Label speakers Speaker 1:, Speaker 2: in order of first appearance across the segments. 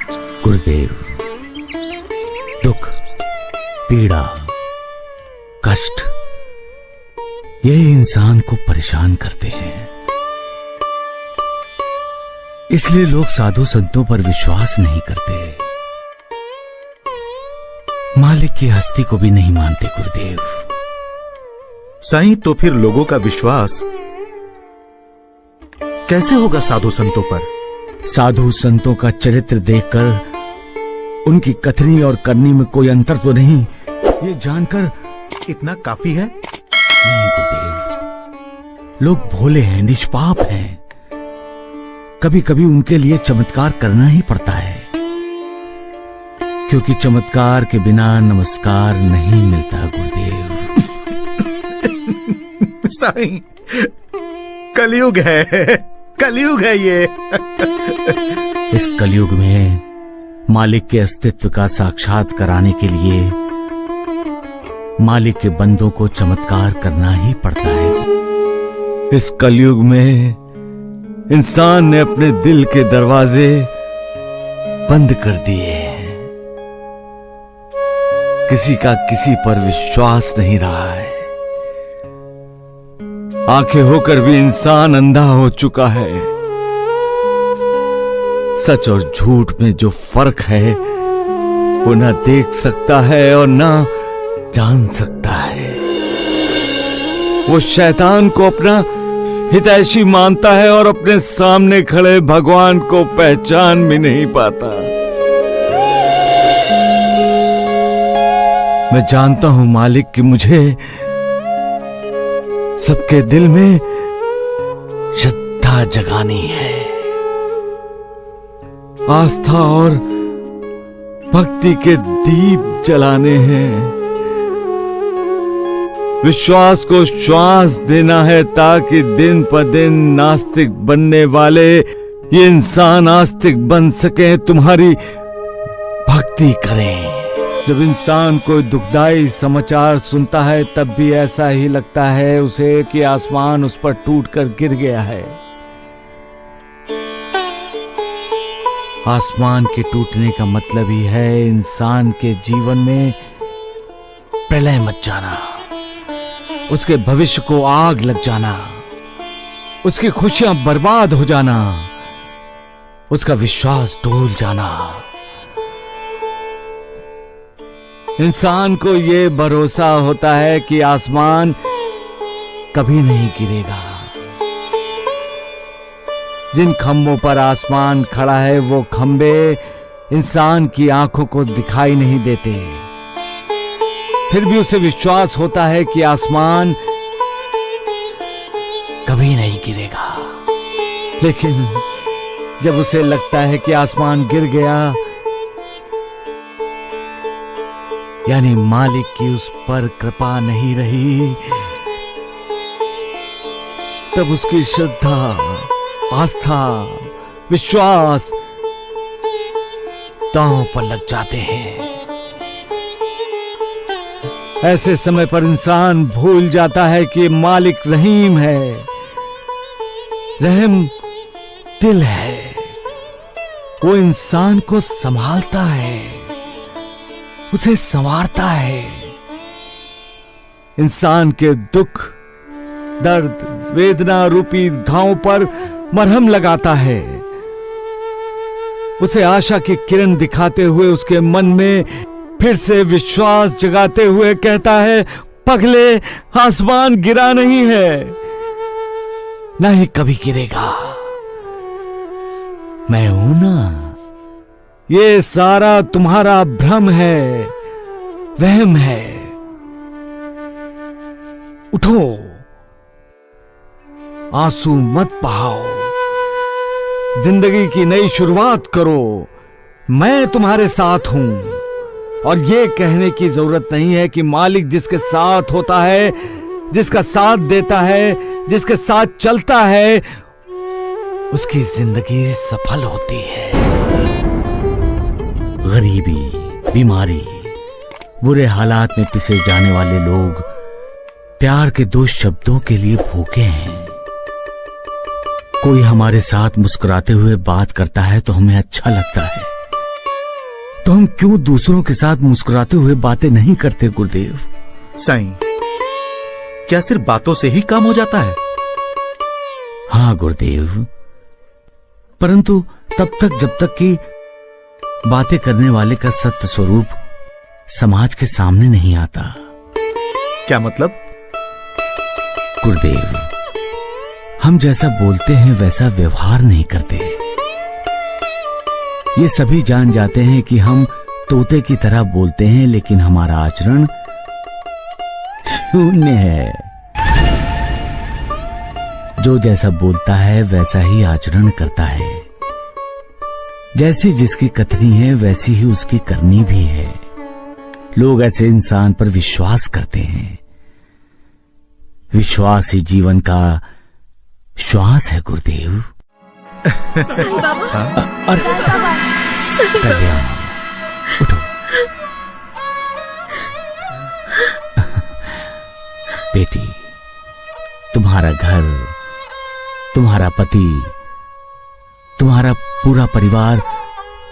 Speaker 1: गुरुदेव, दुख, पीड़ा, कष्ट ये इंसान को परेशान करते हैं। इसलिए लोग साधु संतों पर विश्वास नहीं करते, मालिक की हस्ती को भी नहीं मानते गुरुदेव।
Speaker 2: साईं, तो फिर लोगों का विश्वास कैसे होगा साधु संतों पर?
Speaker 1: साधु संतों का चरित्र देखकर उनकी कथनी और करनी में कोई अंतर तो नहीं, ये जानकर
Speaker 2: इतना काफी है?
Speaker 1: नहीं गुरुदेव, लोग भोले हैं, निष्पाप हैं। कभी कभी उनके लिए चमत्कार करना ही पड़ता है, क्योंकि चमत्कार के बिना नमस्कार नहीं मिलता गुरुदेव।
Speaker 2: साईं, कलयुग है, कलयुग है ये।
Speaker 1: इस कलयुग में मालिक के अस्तित्व का साक्षात कराने के लिए मालिक के बंदों को चमत्कार करना ही पड़ता है। इस कलयुग में इंसान ने अपने दिल के दरवाजे बंद कर दिए हैं। किसी का किसी पर विश्वास नहीं रहा है। आंखें होकर भी इंसान अंधा हो चुका है। सच और झूठ में जो फर्क है वो ना देख सकता है और ना जान सकता है। वो शैतान को अपना हितैषी मानता है और अपने सामने खड़े भगवान को पहचान भी नहीं पाता। मैं जानता हूं मालिक कि मुझे सबके दिल में श्रद्धा जगानी है, आस्था और भक्ति के दीप जलाने हैं, विश्वास को श्वास देना है, ताकि दिन पर दिन नास्तिक बनने वाले ये इंसान आस्तिक बन सके, तुम्हारी भक्ति करें। जब इंसान कोई दुखदाई समाचार सुनता है तब भी ऐसा ही लगता है उसे कि आसमान उस पर टूटकर गिर गया है। आसमान के टूटने का मतलब ही है इंसान के जीवन में प्रलय मच जाना, उसके भविष्य को आग लग जाना, उसकी खुशियां बर्बाद हो जाना, उसका विश्वास डूब जाना। इंसान को यह भरोसा होता है कि आसमान कभी नहीं गिरेगा। जिन खंभों पर आसमान खड़ा है वो खंभे इंसान की आंखों को दिखाई नहीं देते, फिर भी उसे विश्वास होता है कि आसमान कभी नहीं गिरेगा। लेकिन जब उसे लगता है कि आसमान गिर गया, यानी मालिक की उस पर कृपा नहीं रही, तब उसकी श्रद्धा, आस्था, विश्वास दांव पर लग जाते हैं। ऐसे समय पर इंसान भूल जाता है कि मालिक रहीम है, रहम दिल है। वो इंसान को संभालता है, उसे संवारता है। इंसान के दुख, दर्द, वेदना रूपी घावों पर मरहम लगाता है। उसे आशा की किरण दिखाते हुए उसके मन में फिर से विश्वास जगाते हुए कहता है, पगले, आसमान गिरा नहीं है, ना ही कभी गिरेगा। मैं हूं ना, ये सारा तुम्हारा भ्रम है, वहम है। उठो, आंसू मत बहाओ, जिंदगी की नई शुरुआत करो। मैं तुम्हारे साथ हूं। और ये कहने की जरूरत नहीं है कि मालिक जिसके साथ होता है, जिसका साथ देता है, जिसके साथ चलता है, उसकी जिंदगी सफल होती है। गरीबी, बीमारी, बुरे हालात में पिसे जाने वाले लोग प्यार के दो शब्दों के लिए भूखे हैं। कोई हमारे साथ मुस्कुराते हुए बात करता है तो हमें अच्छा लगता है, तो हम क्यों दूसरों के साथ मुस्कुराते हुए बातें नहीं करते गुरुदेव?
Speaker 2: साईं, क्या सिर्फ बातों से ही काम हो जाता है?
Speaker 1: हाँ गुरुदेव, परंतु तब तक जब तक कि बातें करने वाले का सत्य स्वरूप समाज के सामने नहीं आता।
Speaker 2: क्या मतलब?
Speaker 1: गुरुदेव, हम जैसा बोलते हैं वैसा व्यवहार नहीं करते। ये सभी जान जाते हैं कि हम तोते की तरह बोलते हैं, लेकिन हमारा आचरण शून्य है। जो जैसा बोलता है वैसा ही आचरण करता है। जैसी जिसकी कथनी है वैसी ही उसकी करनी भी है। लोग ऐसे इंसान पर विश्वास करते हैं। विश्वास ही जीवन का श्वास है गुरुदेव।
Speaker 3: साईं बाबा,
Speaker 1: अरे
Speaker 3: साईं बाबा,
Speaker 1: कल्याण, उठो। बेटी, तुम्हारा घर, तुम्हारा पति, तुम्हारा पूरा परिवार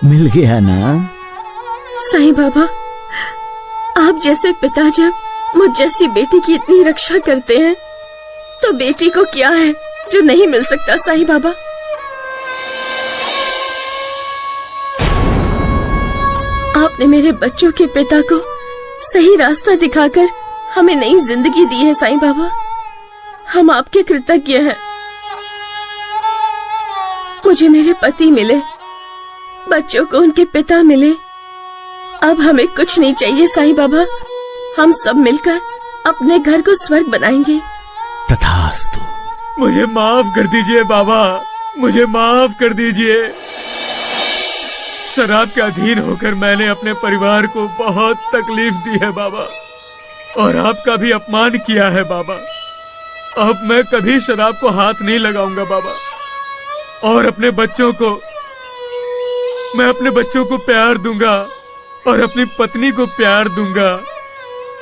Speaker 1: मिल गया ना?
Speaker 3: साईं बाबा, आप जैसे पिता जब मुझ जैसी बेटी की इतनी रक्षा करते हैं, तो बेटी को क्या है जो नहीं मिल सकता साईं बाबा? आपने मेरे बच्चों के पिता को सही रास्ता दिखाकर हमें नई जिंदगी दी है साईं बाबा। हम आपके कृतज्ञ हैं। मुझे मेरे पति मिले, बच्चों को उनके पिता मिले। अब हमें कुछ नहीं चाहिए साईं बाबा। हम सब मिलकर अपने घर को स्वर्ग बनाएंगे।
Speaker 1: तथास्तु।
Speaker 4: मुझे माफ कर दीजिए बाबा, मुझे माफ कर दीजिए। शराब के अधीन होकर मैंने अपने परिवार को बहुत तकलीफ दी है बाबा, और आपका भी अपमान किया है बाबा। अब मैं कभी शराब को हाथ नहीं लगाऊंगा बाबा, और अपने बच्चों को प्यार दूंगा, और अपनी पत्नी को प्यार दूंगा,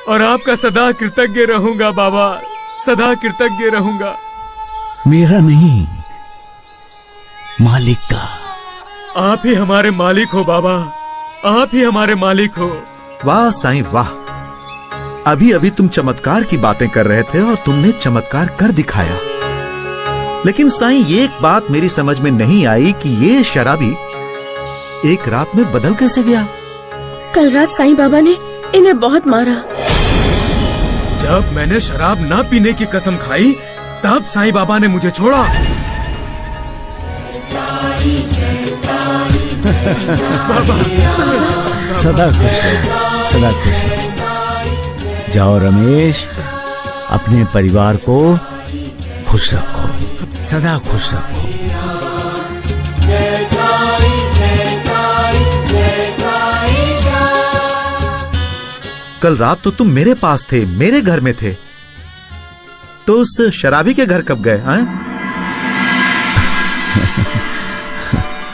Speaker 4: और आपका सदा कृतज्ञ रहूंगा बाबा, सदा कृतज्ञ रहूंगा।
Speaker 1: मेरा नहीं, मालिक का।
Speaker 4: आप ही हमारे मालिक हो बाबा, आप ही हमारे मालिक हो।
Speaker 2: वाह साईं वाह, अभी अभी तुम चमत्कार की बातें कर रहे थे और तुमने चमत्कार कर दिखाया। लेकिन साईं, ये एक बात मेरी समझ में नहीं आई कि ये शराबी एक रात में बदल कैसे गया?
Speaker 3: कल रात साईं बाबा ने इन्हें बहुत मारा।
Speaker 4: जब मैंने शराब ना पीने की कसम खाई, तब साईं बाबा ने मुझे छोड़ा।
Speaker 1: सदा खुश रहो, सदा खुश रहो। जाओ रमेश, अपने परिवार को खुश रखो, सदा खुश रखो।
Speaker 2: कल रात तो तुम मेरे पास थे, मेरे घर में थे, तो उस शराबी के घर कब गए हैं?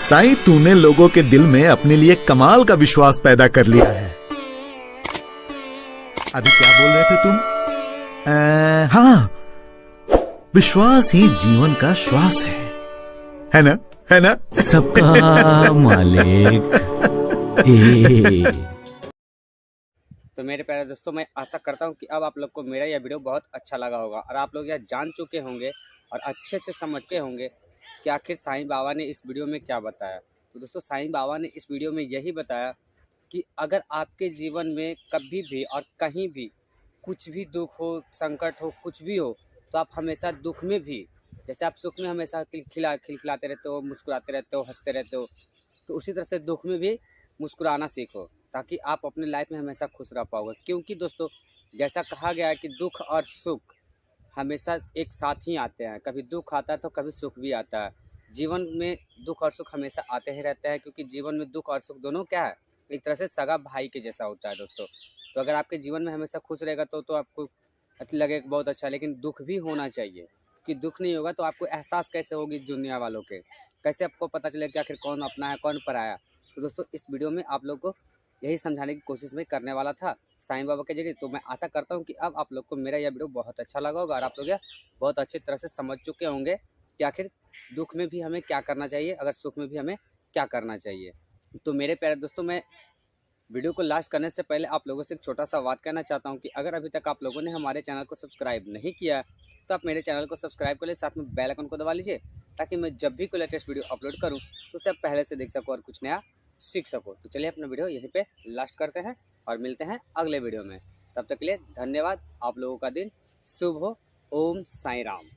Speaker 2: साईं, तूने लोगों के दिल में अपने लिए कमाल का विश्वास पैदा कर लिया है। अभी क्या बोल रहे थे तुम? हाँ, विश्वास ही जीवन का श्वास है ना? है ना?
Speaker 1: सबका मालिक
Speaker 5: तो मेरे प्यारे दोस्तों, मैं आशा करता हूं कि अब आप लोग को मेरा यह वीडियो बहुत अच्छा लगा होगा, और आप लोग यह जान चुके होंगे और अच्छे से समझते होंगे कि आखिर साईं बाबा ने इस वीडियो में क्या बताया। तो दोस्तों, साईं बाबा ने इस वीडियो में यही बताया कि अगर आपके जीवन में कभी भी और कहीं भी कुछ भी दुख हो, संकट हो, कुछ भी हो, तो आप हमेशा दुख में भी, जैसे आप सुख में हमेशा खिलखिलाते रहते हो, मुस्कुराते रहते हो, हंसते रहते हो, तो उसी तरह से दुख में भी मुस्कुराना सीखो, ताकि आप अपने लाइफ में हमेशा खुश रह पाओगे। क्योंकि दोस्तों, जैसा कहा गया है कि दुख और सुख हमेशा एक साथ ही आते हैं। कभी दुख आता है तो कभी सुख भी आता है। जीवन में दुख और सुख हमेशा आते ही रहते हैं, क्योंकि जीवन में दुख और सुख दोनों क्या है, एक तरह से सगा भाई के जैसा होता है दोस्तों। तो अगर आपके जीवन में हमेशा खुश रहेगा तो आपको लगेगा बहुत अच्छा, लेकिन दुख भी होना चाहिए, कि दुख नहीं होगा तो आपको एहसास कैसे होगी दुनिया वालों के, कैसे आपको पता चलेगा कि आखिर कौन अपना है कौन पराया। तो दोस्तों, इस वीडियो में आप लोग को यही समझाने की कोशिश में करने वाला था साईं बाबा के जरिए। तो मैं आशा करता हूं कि अब आप लोग को मेरा यह वीडियो बहुत अच्छा लगा होगा, और आप लोग यह बहुत अच्छी तरह से समझ चुके होंगे कि आखिर दुख में भी हमें क्या करना चाहिए, अगर सुख में भी हमें क्या करना चाहिए। तो मेरे प्यारे दोस्तों, मैं वीडियो को लास्ट करने से पहले आप लोगों से एक छोटा सा बात कहना चाहता हूं कि अगर अभी तक आप लोगों ने हमारे चैनल को सब्सक्राइब नहीं किया तो आप मेरे चैनल को सब्सक्राइब कर ले, साथ में बेल आइकन को दबा लीजिए ताकि मैं जब भी कोई लेटेस्ट वीडियो अपलोड करूं तो उसे आप पहले से देख सको और कुछ नया सीख सको। तो चलिए अपना वीडियो यहीं पे लास्ट करते हैं और मिलते हैं अगले वीडियो में। तब तक के लिए धन्यवाद। आप लोगों का दिन शुभ हो। ओम साईं राम।